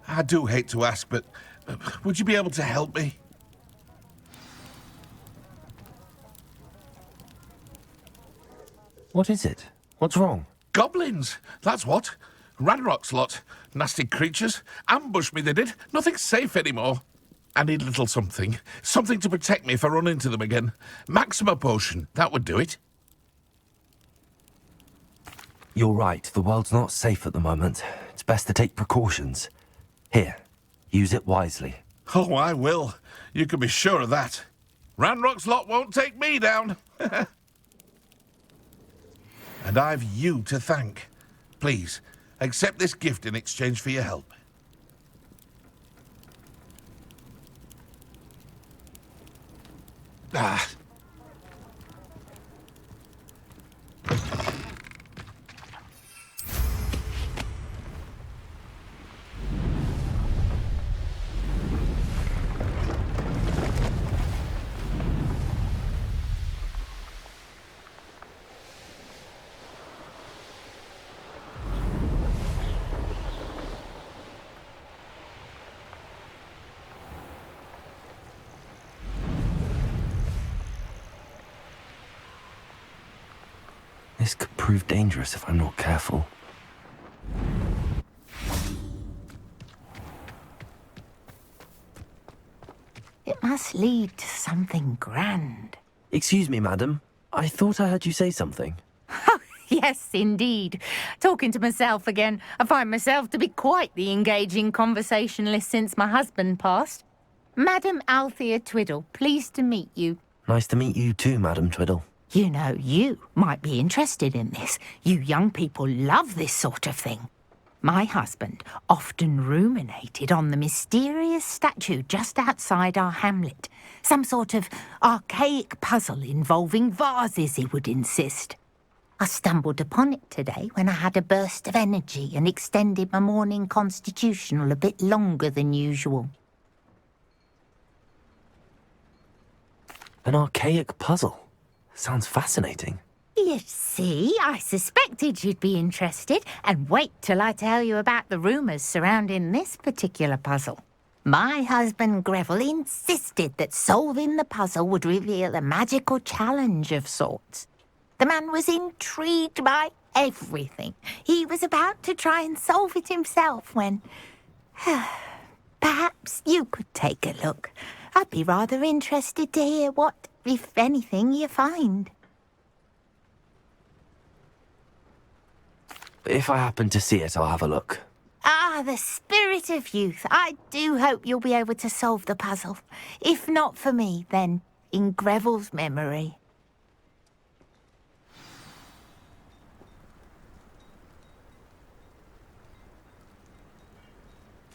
I do hate to ask, but would you be able to help me? What is it? What's wrong? Goblins, that's what. Ranrock's lot. Nasty creatures. Ambushed me, they did. Nothing's safe anymore. I need a little something. Something to protect me if I run into them again. Maxima potion, that would do it. You're right, the world's not safe at the moment. It's best to take precautions. Here, use it wisely. Oh, I will. You can be sure of that. Ranrock's lot won't take me down. And I've you to thank. Please, accept this gift in exchange for your help. Ah. This could prove dangerous if I'm not careful. It must lead to something grand. Excuse me, madam. I thought I heard you say something. Yes, indeed. Talking to myself again. I find myself to be quite the engaging conversationalist since my husband passed. Madam Althea Twiddle, pleased to meet you. Nice to meet you too, Madam Twiddle. You know, you might be interested in this. You young people love this sort of thing. My husband often ruminated on the mysterious statue just outside our hamlet. Some sort of archaic puzzle involving vases, he would insist. I stumbled upon it today when I had a burst of energy and extended my morning constitutional a bit longer than usual. An archaic puzzle. Sounds fascinating. You see, I suspected you'd be interested, and wait till I tell you about the rumours surrounding this particular puzzle. My husband Greville insisted that solving the puzzle would reveal a magical challenge of sorts. The man was intrigued by everything. He was about to try and solve it himself when... Perhaps you could take a look. I'd be rather interested to hear what, if anything, you find. If I happen to see it, I'll have a look. Ah, the spirit of youth. I do hope you'll be able to solve the puzzle. If not for me, then in Greville's memory.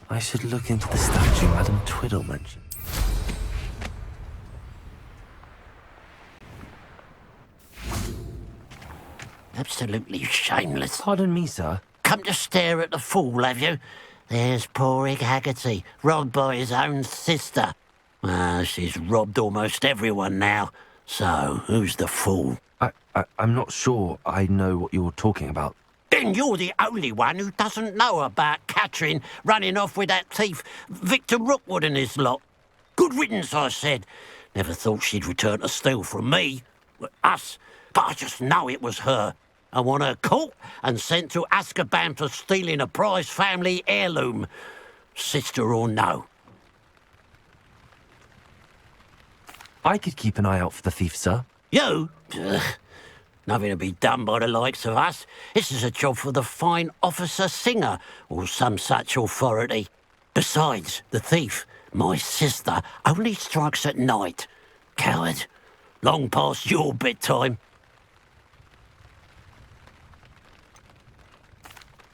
I should look into the statue Madam Twiddle mentioned. Absolutely shameless. Pardon me, sir. Come to stare at the fool, have you? There's poor Egg Haggerty, robbed by his own sister. She's robbed almost everyone now. So, who's the fool? I'm not sure I know what you're talking about. Then you're the only one who doesn't know about Catherine running off with that thief, Victor Rookwood and his lot. Good riddance, I said. Never thought she'd return to steal from me. Us. But I just know it was her. I want her caught and sent to Azkaban for stealing a prize family heirloom. Sister or no. I could keep an eye out for the thief, sir. You? Ugh. Nothing to be done by the likes of us. This is a job for the fine officer Singer, or some such authority. Besides, the thief, my sister, only strikes at night. Coward. Long past your bedtime.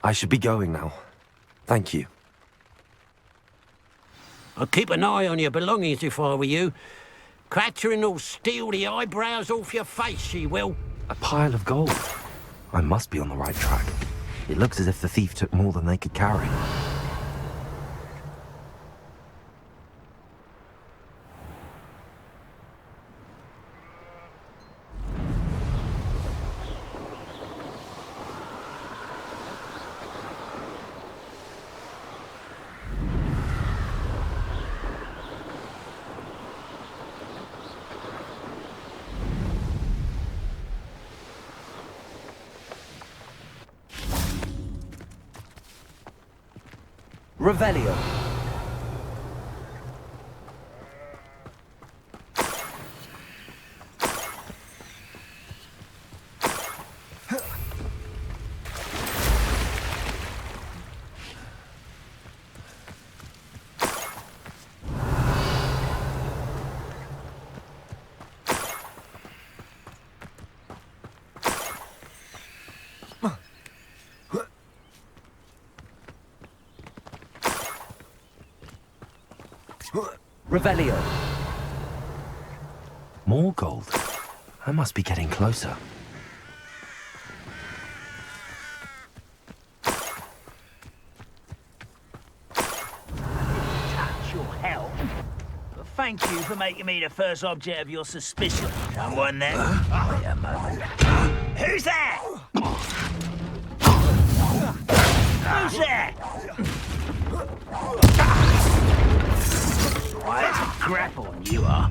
I should be going now. Thank you. I'd keep an eye on your belongings if I were you. Catherine will steal the eyebrows off your face, she will. A pile of gold. I must be on the right track. It looks as if the thief took more than they could carry. Revelio. Revelio. More gold. I must be getting closer. Touch your help. But thank you for making me the first object of your suspicion. Someone there? Wait a moment. Who's there? Who's there? Right, grab on, you are.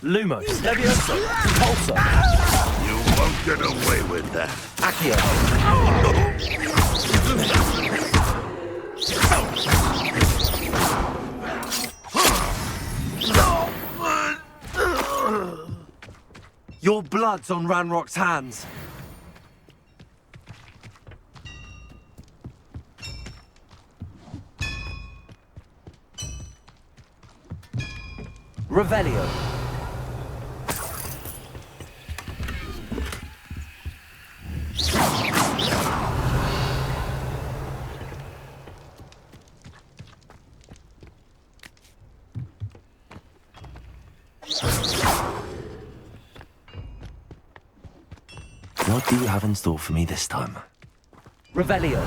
Lumos. Levioso. Pulsar. You won't get away with that. Accio. Your blood's on Ranrock's hands. Revelio. What do you have in store for me this time? Revelio.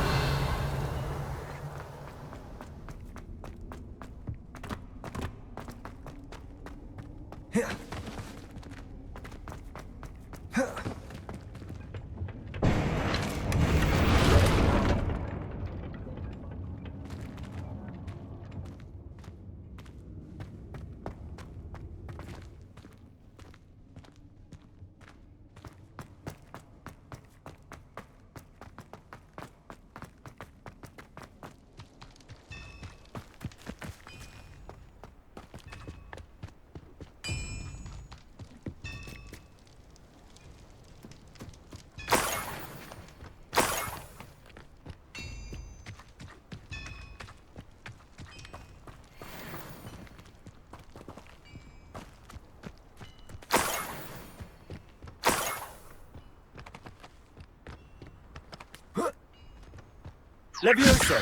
Levioso.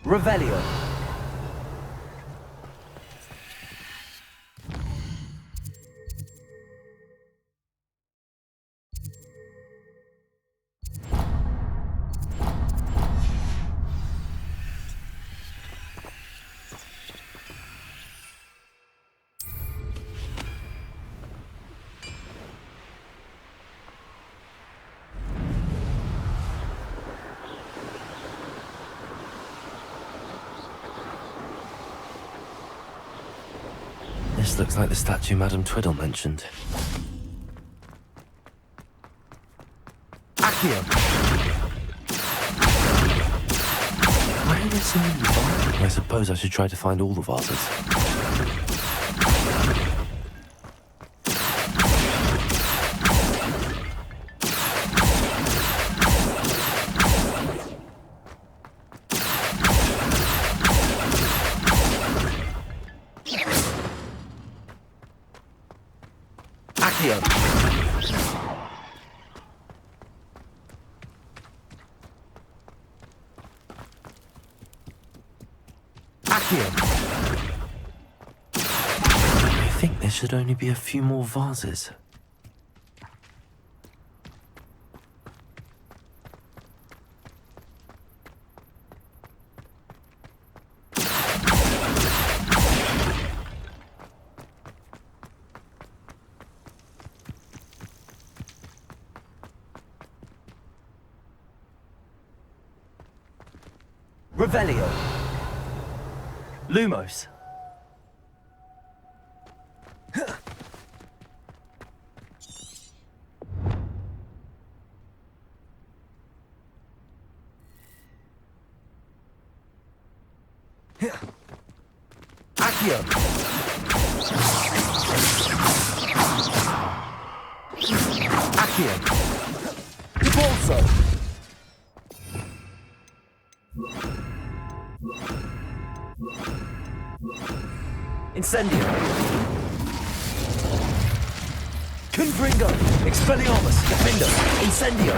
Revelio. This looks like the statue Madame Twiddle mentioned. Accio! Why are there so many vases? I suppose I should try to find all the vases. Accio. Accio. I think there should only be a few more vases. Revelio. Lumos. Accio. Accio. Debolso. Incendio. Confringo. Expelliarmus. Defendo. Incendio.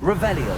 Revelio.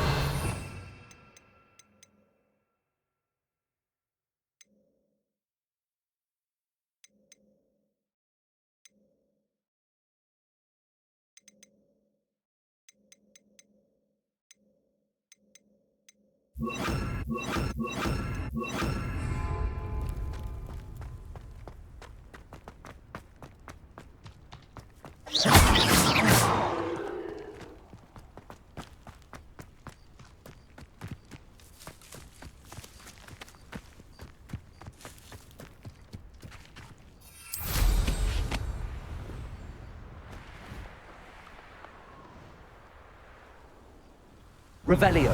Revelio.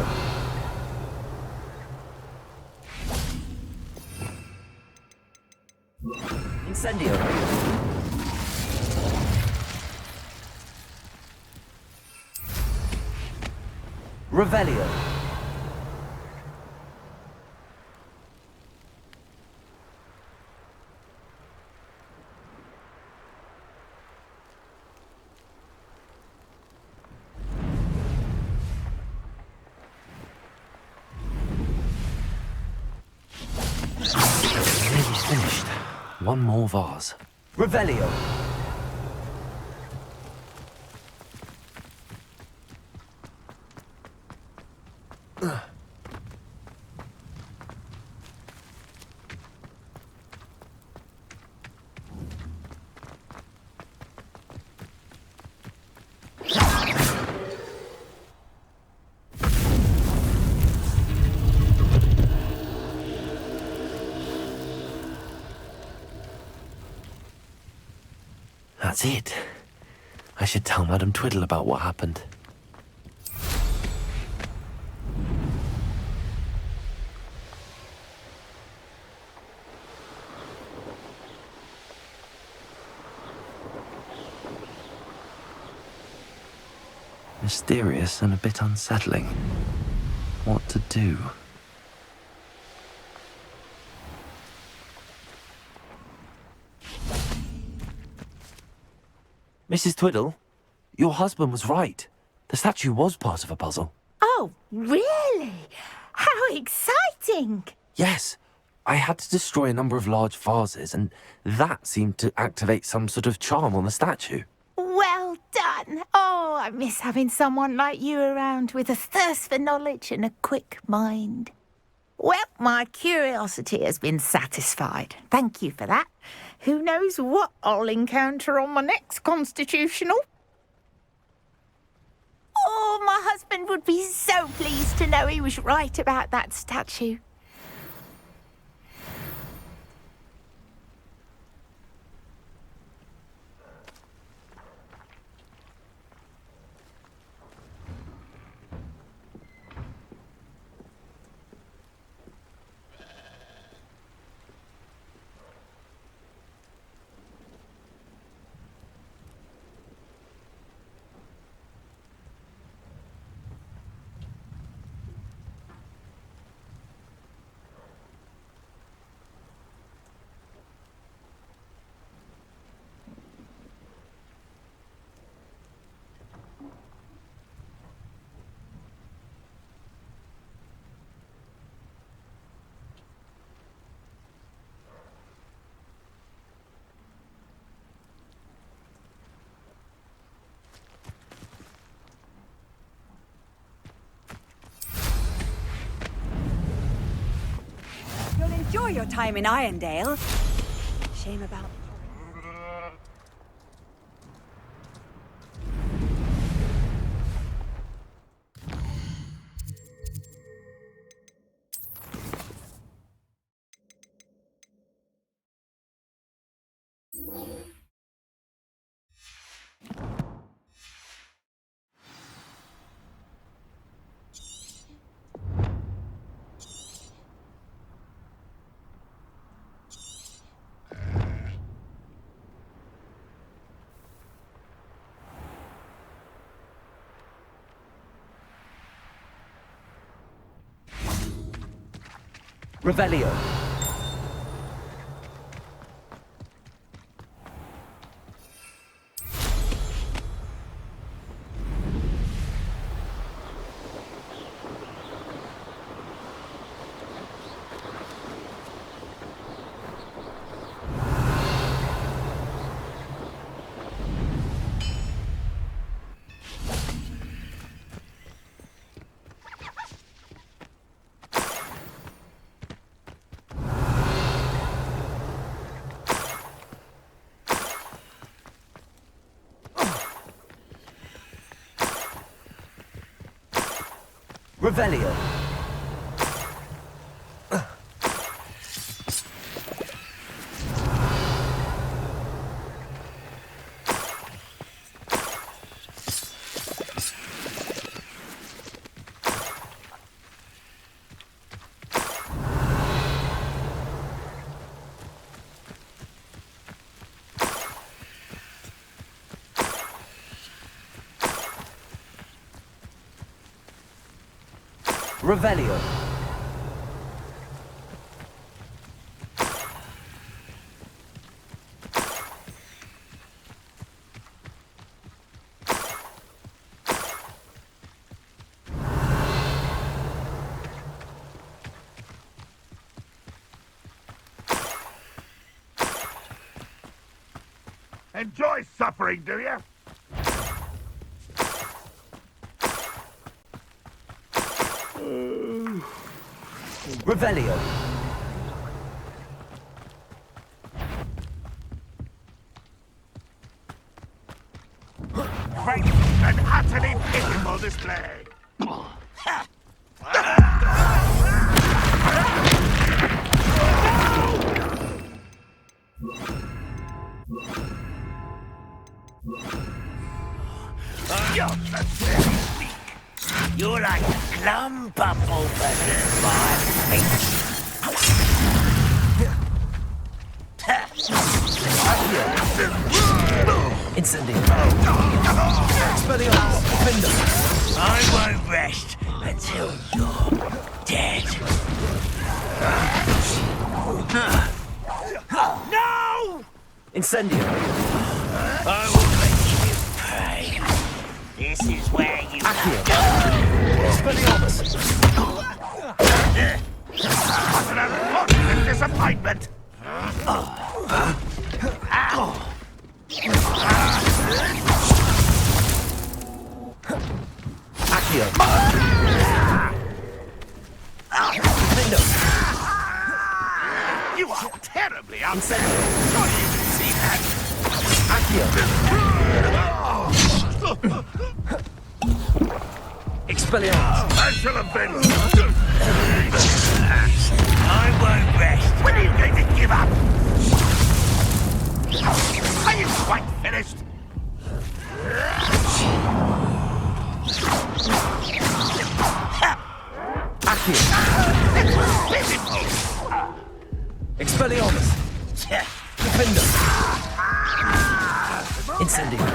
Incendio. Revelio. Nearly finished. One more vase. Revelio. That's it. I should tell Madame Twiddle about what happened. Mysterious and a bit unsettling. What to do? Mrs. Twiddle, your husband was right. The statue was part of a puzzle. Oh, really? How exciting! Yes, I had to destroy a number of large vases, and that seemed to activate some sort of charm on the statue. Well done. Oh, I miss having someone like you around with a thirst for knowledge and a quick mind. Well, my curiosity has been satisfied. Thank you for that. Who knows what I'll encounter on my next constitutional? Oh, my husband would be so pleased to know he was right about that statue. Enjoy your time in Irondale. Shame about... Revelio. Revelio. Revelio. Enjoy suffering, do you? Revelio. Great and utterly pitiful display. You're pathetic weak. You're like a clump up over there, boy. Incendio. Expelliarmus. Defender. I won't rest until you're dead. No! Incendio. I will make you pay. This is where you Accio. go. Expelliarmus. What an unfortunate disappointment! Accio. Defender. You are terribly unfair. Incendio. Surely you can see that. Accio. Expelliarmus. I shall avenge you. I won't rest. When are you going to give up? Are you quite finished? Accio. It was pitiful. Expelliarmus. Defender. Incendio.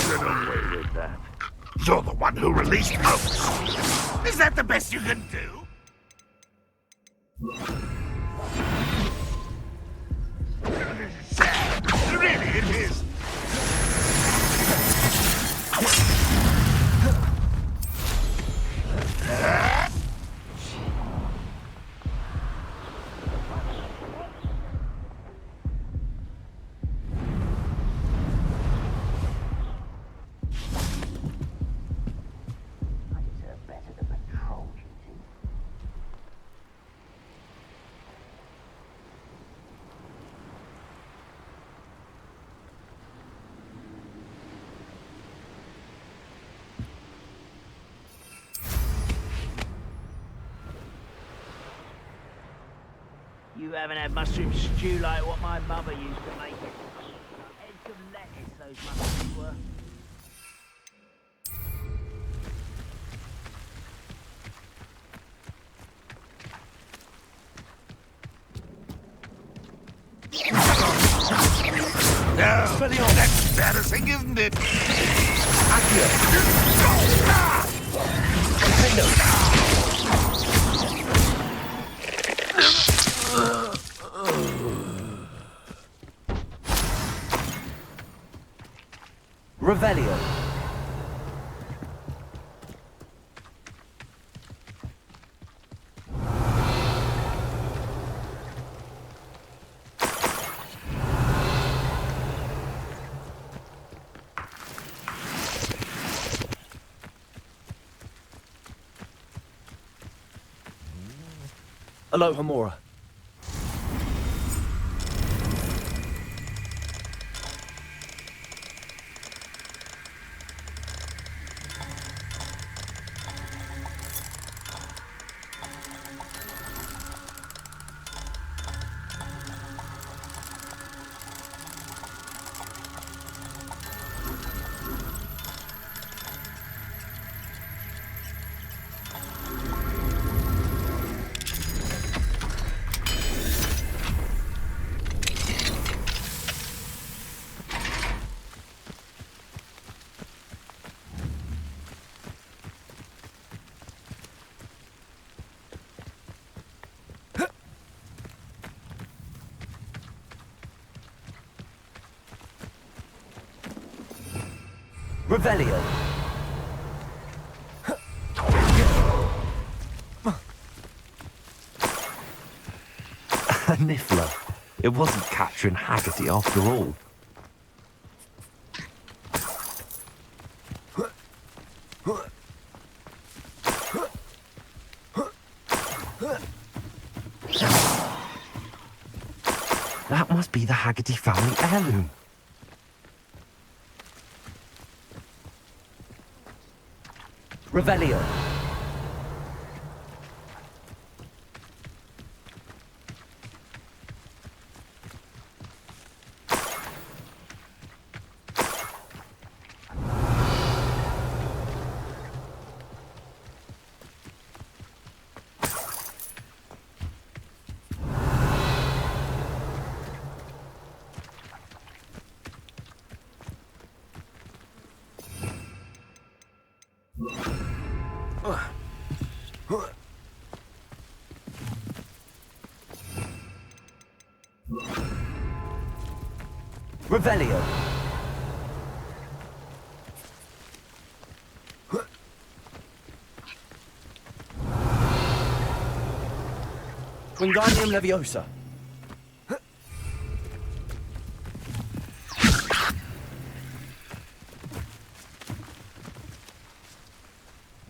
Get away with that. You're the one who released Oaks. Is that the best you can do? Sad. Really, it is. You haven't had mushroom stew like what my mother used to make it. Heads of lettuce, those mushrooms were. No, that's embarrassing, isn't it? Revelio. Aloha Mora. Revelio. A Niffler. It wasn't capturing Haggerty after all. That must be the Haggerty family heirloom. Revelio. Revelio. Wingardium Leviosa.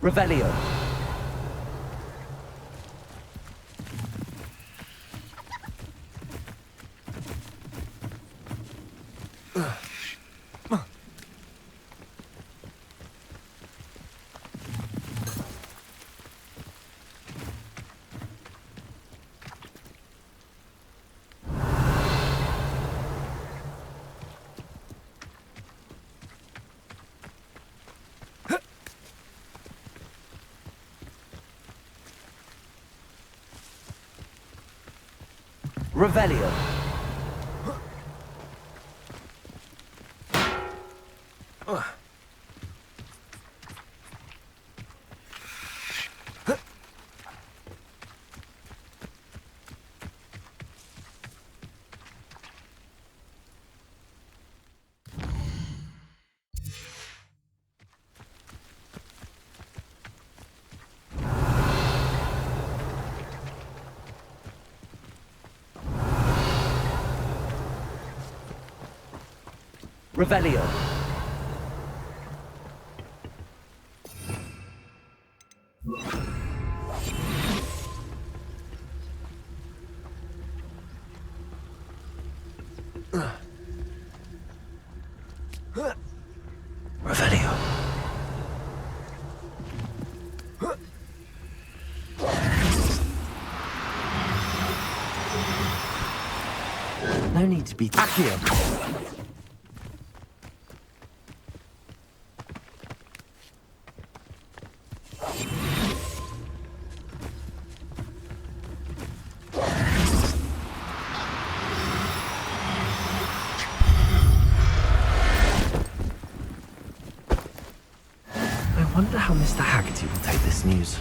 Revelio. Revelio. Revelio. Revelio. No need to be... Back here. I wonder how Mr. Haggerty will take this news.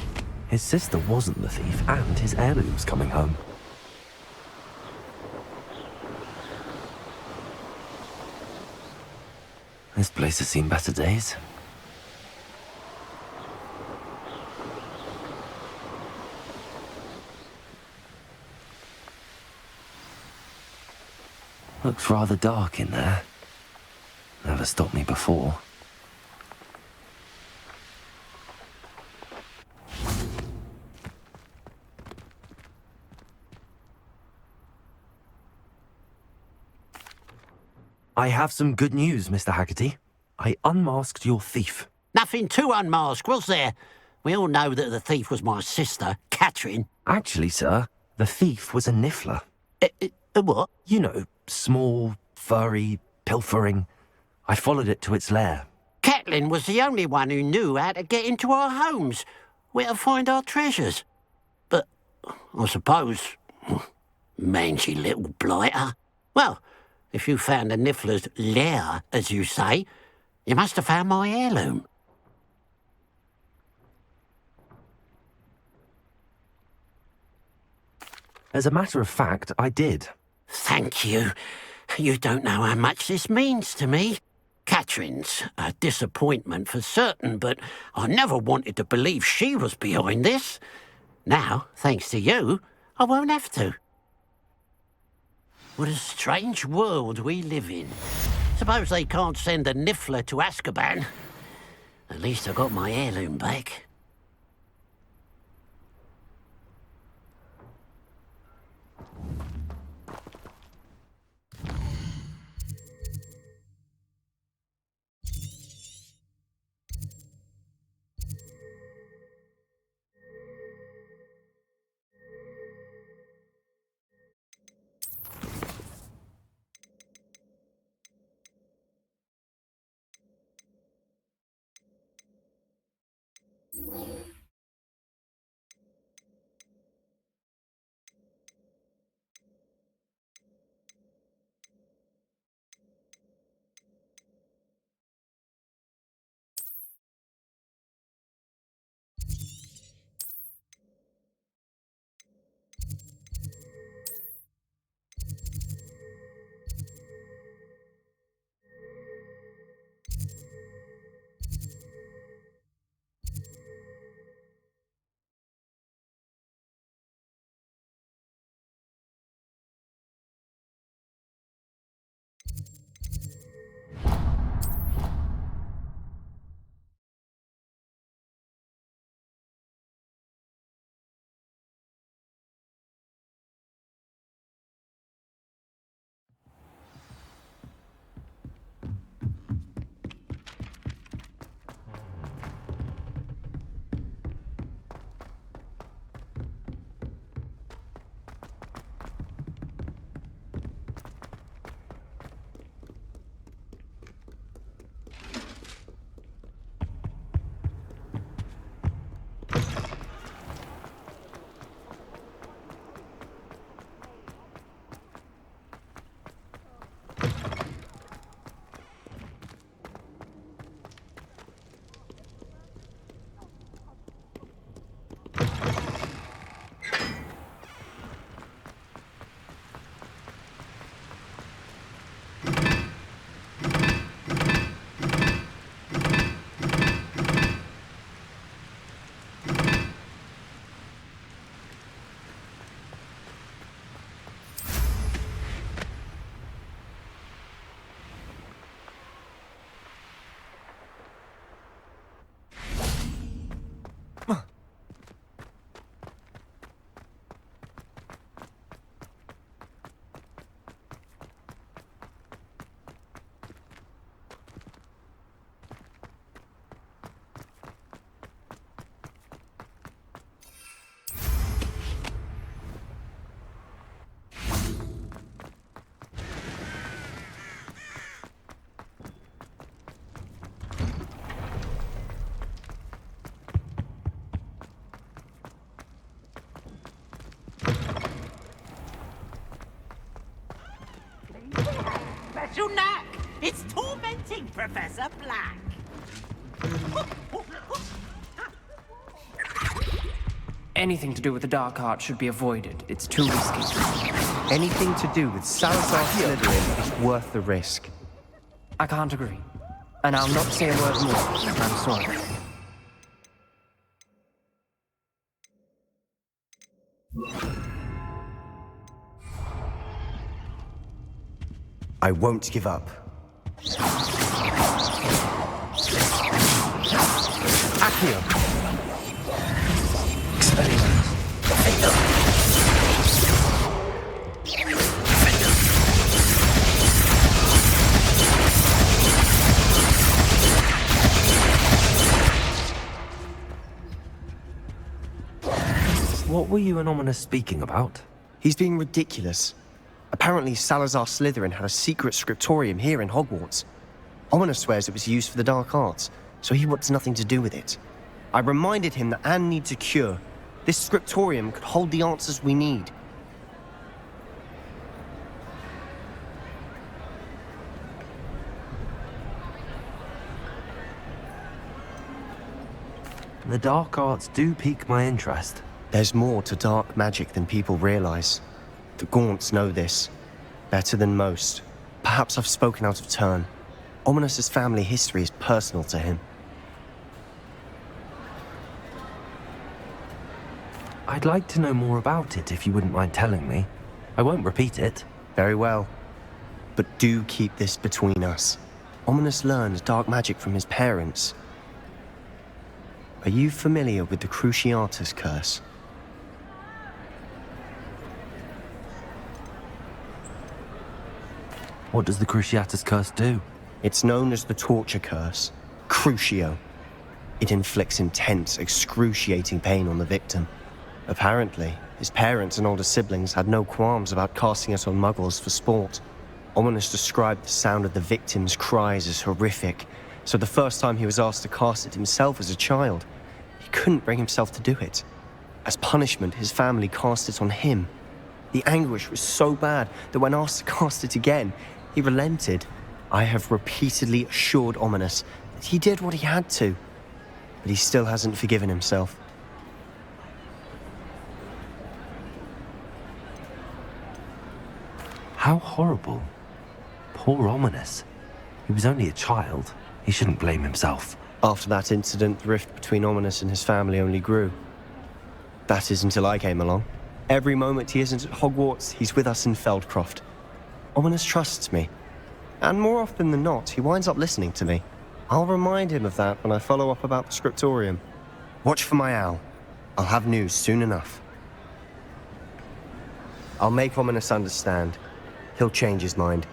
His sister wasn't the thief, and his heirloom's coming home. This place has seen better days. Looks rather dark in there. Never stopped me before. I have some good news, Mr. Haggerty. I unmasked your thief. Nothing to unmask, was there? We all know that the thief was my sister, Catherine. Actually, sir, the thief was a niffler. A what? You know, small, furry, pilfering. I followed it to its lair. Catelyn was the only one who knew how to get into our homes, where to find our treasures. But I suppose, mangy little blighter. Well, if you found the niffler's lair, as you say, you must have found my heirloom. As a matter of fact, I did. Thank you. You don't know how much this means to me. Catherine's a disappointment for certain, but I never wanted to believe she was behind this. Now, thanks to you, I won't have to. What a strange world we live in. Suppose they can't send a niffler to Azkaban. At least I got my heirloom back. special knack. It's tormenting Professor Black. Anything to do with the dark art should be avoided. It's too risky. Anything to do with Salazar Slytherin is worth the risk. I can't agree. And I'll not say a word more. I'm sorry. I won't give up. Accio. What were you and Ominous speaking about? He's being ridiculous. Apparently, Salazar Slytherin had a secret scriptorium here in Hogwarts. Ominous swears it was used for the dark arts, so he wants nothing to do with it. I reminded him that Anne needs a cure. This scriptorium could hold the answers we need. The dark arts do pique my interest. There's more to dark magic than people realize. The Gaunts know this. Better than most. Perhaps I've spoken out of turn. Ominous's family history is personal to him. I'd like to know more about it if you wouldn't mind telling me. I won't repeat it. Very well. But do keep this between us. Ominous learned dark magic from his parents. Are you familiar with the Cruciatus curse? What does the Cruciatus curse do? It's known as the torture curse. Crucio. It inflicts intense, excruciating pain on the victim. Apparently, his parents and older siblings had no qualms about casting it on muggles for sport. Ominous described the sound of the victim's cries as horrific, so the first time he was asked to cast it himself as a child, he couldn't bring himself to do it. As punishment, his family cast it on him. The anguish was so bad that when asked to cast it again, he relented. I have repeatedly assured Ominous that he did what he had to, but he still hasn't forgiven himself. How horrible. Poor Ominous. He was only a child. He shouldn't blame himself. After that incident, the rift between Ominous and his family only grew. That is until I came along. Every moment he isn't at Hogwarts, he's with us in Feldcroft. Ominous trusts me. And more often than not, he winds up listening to me. I'll remind him of that when I follow up about the scriptorium. Watch for my owl. I'll have news soon enough. I'll make Ominous understand. He'll change his mind.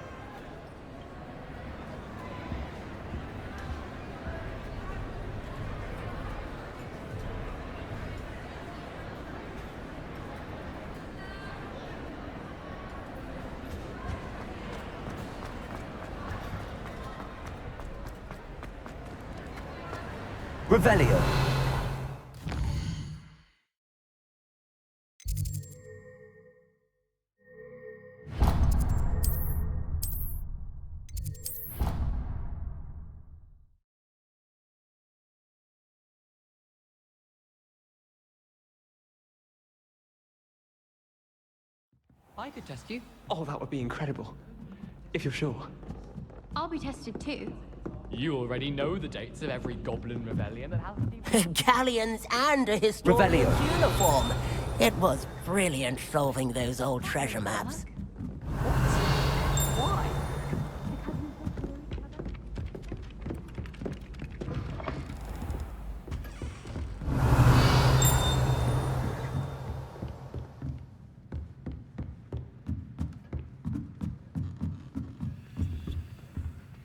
Revelio. I could test you. Oh, that would be incredible. If you're sure. I'll be tested too. You already know the dates of every Goblin Rebellion that happened. Galleons and a historian's Revelio. uniform. It was brilliant solving those old treasure maps. Why?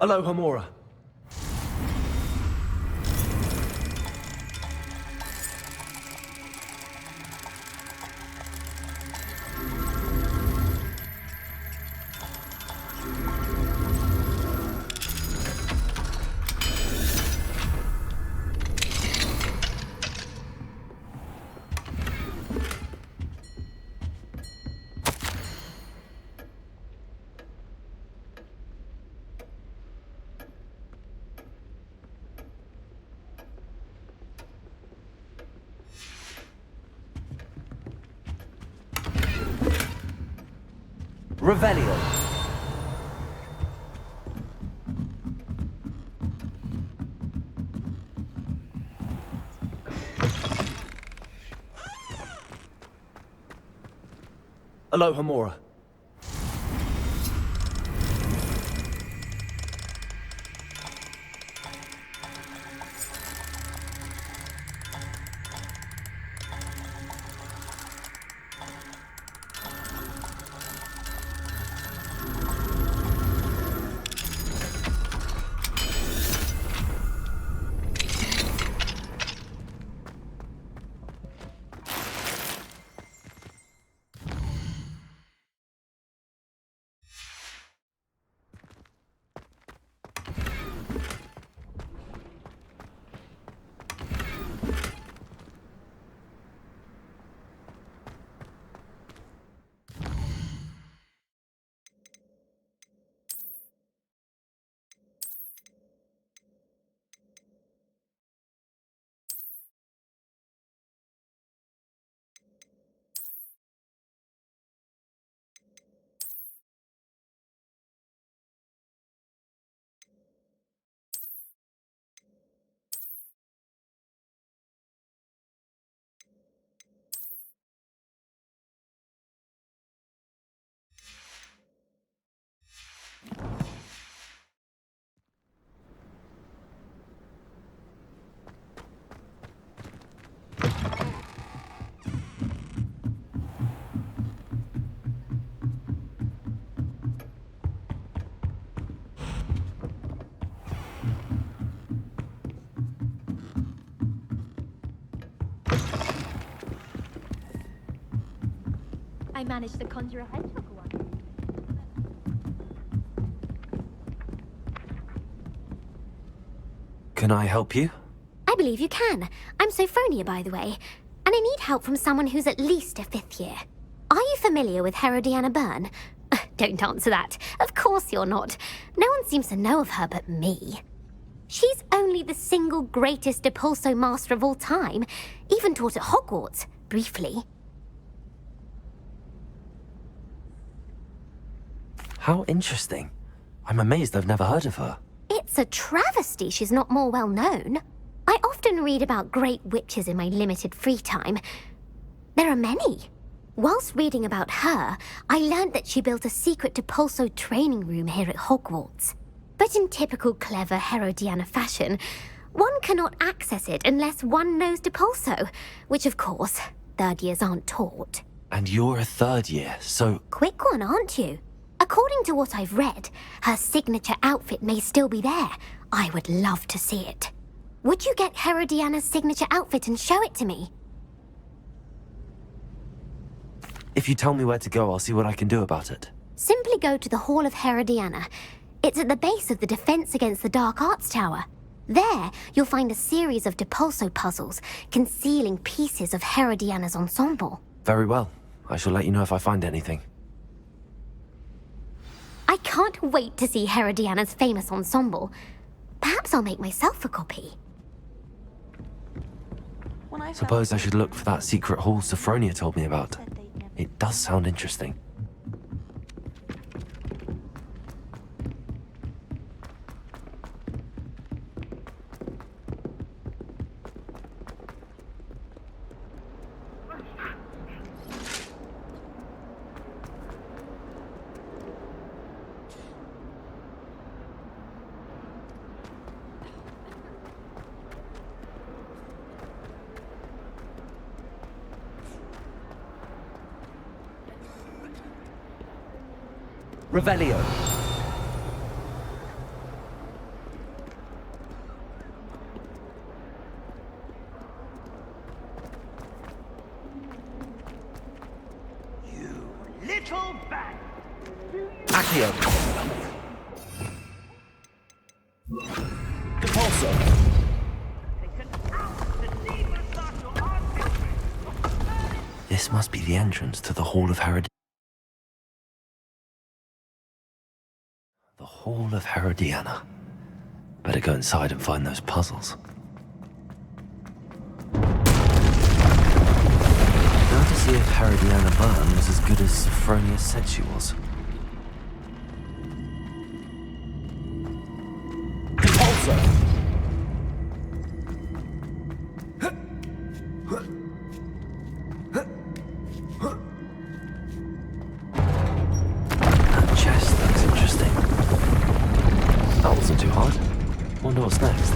Aloha Mora. Revelio. Aloha Mora. I managed to conjure a hedgehog one. Can I help you? I believe you can. I'm Sophronia, by the way, and I need help from someone who's at least a 5th year. Are you familiar with Herodiana Byrne? Don't answer that. Of course you're not. No one seems to know of her but me. She's only the single greatest Depulso master of all time, even taught at Hogwarts, briefly. How interesting. I'm amazed I've never heard of her. It's a travesty she's not more well known. I often read about great witches in my limited free time. There are many. Whilst reading about her, I learned that she built a secret Depulso training room here at Hogwarts. But in typical clever Herodiana fashion, one cannot access it unless one knows Depulso, which of course, 3rd years aren't taught. And you're a 3rd year, so... Quick one, aren't you? According to what I've read, her signature outfit may still be there. I would love to see it. Would you get Herodiana's signature outfit and show it to me? If you tell me where to go, I'll see what I can do about it. Simply go to the Hall of Herodiana. It's at the base of the Defense Against the Dark Arts Tower. There, you'll find a series of Depulso puzzles concealing pieces of Herodiana's ensemble. Very well. I shall let you know if I find anything. I can't wait to see Herodiana's famous ensemble. Perhaps I'll make myself a copy. Suppose I should look for that secret hall Sophronia told me about. It does sound interesting. Revelio. You little bat! Accio. Depulso. This must be the entrance to the Hall of Herodiana. The Hall of Herodiana. Better go inside and find those puzzles. Now to see if Herodiana Byrne was as good as Sophronia said she was. wonder what's next.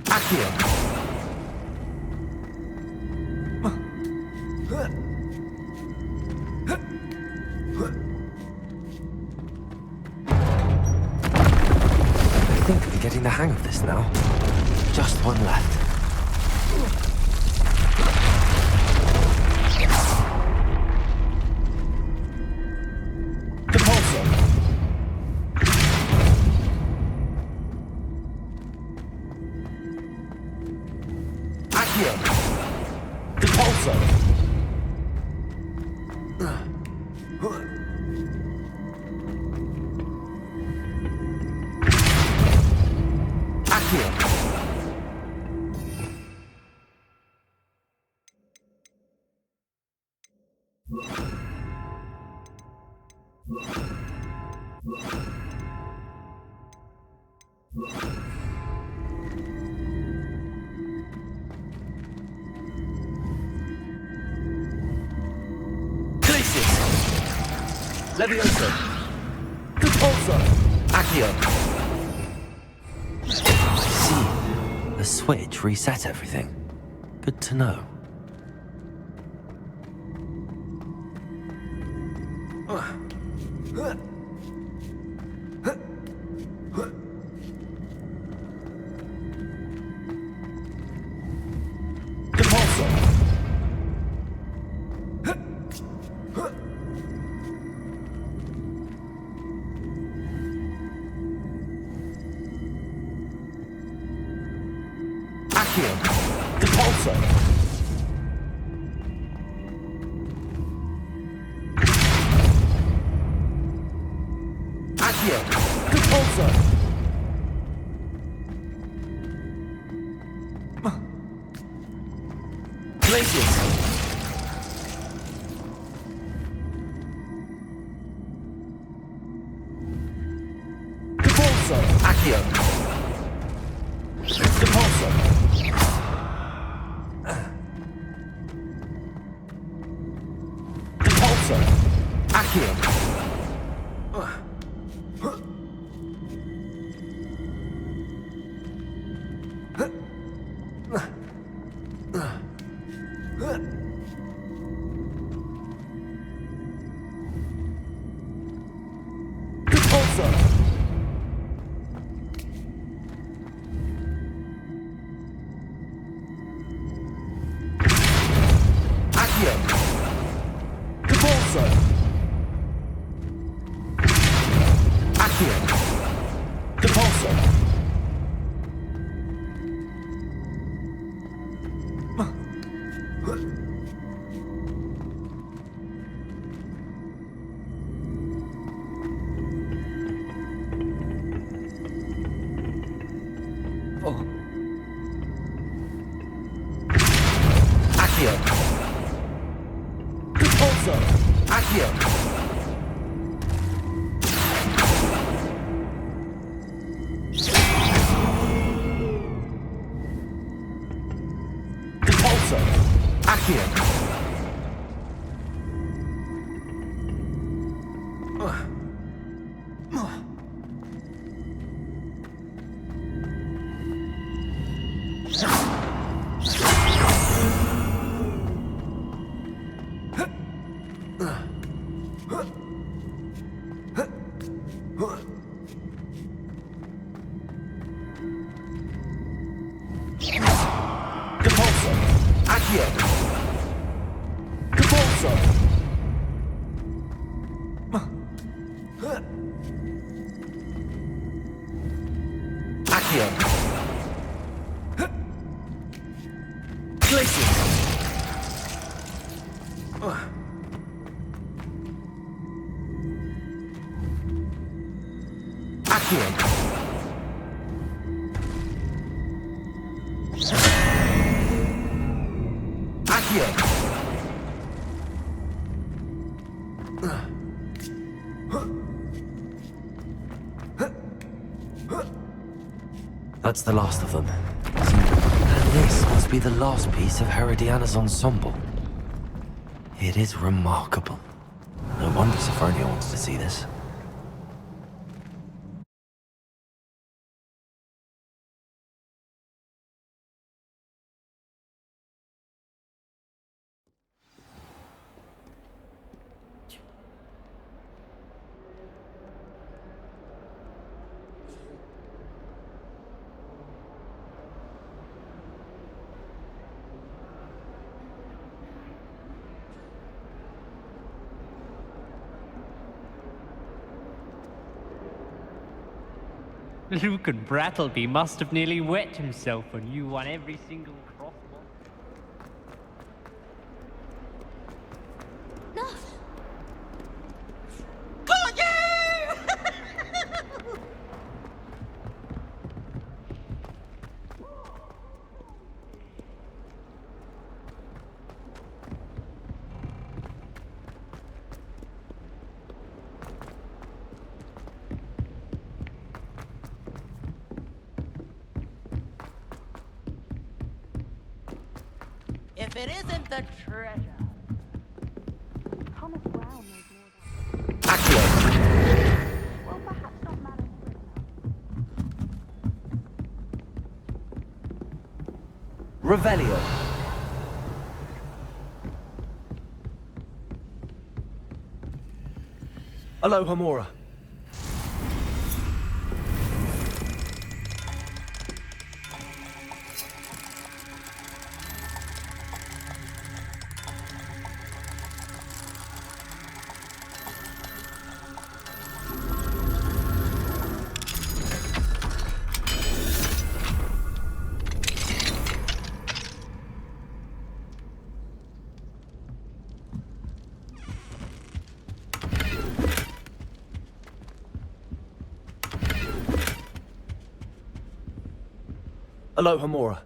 Accio! I think we're getting the hang of this now. Just one left. Levioso! Repulsor! Accio! I see. The switch reset everything. Good to know. Accio. Accio. That's the last of them. And this must be the last piece of Herodiana's ensemble. It is remarkable. No wonder Sophronia wants to see this. Luke and Brattleby must have nearly wet himself when you won every single crossbar. If it isn't the treasure. Thomas Brown knows more than... Accio. Well, perhaps not Madam Revelio. Alohomora. Alohomora.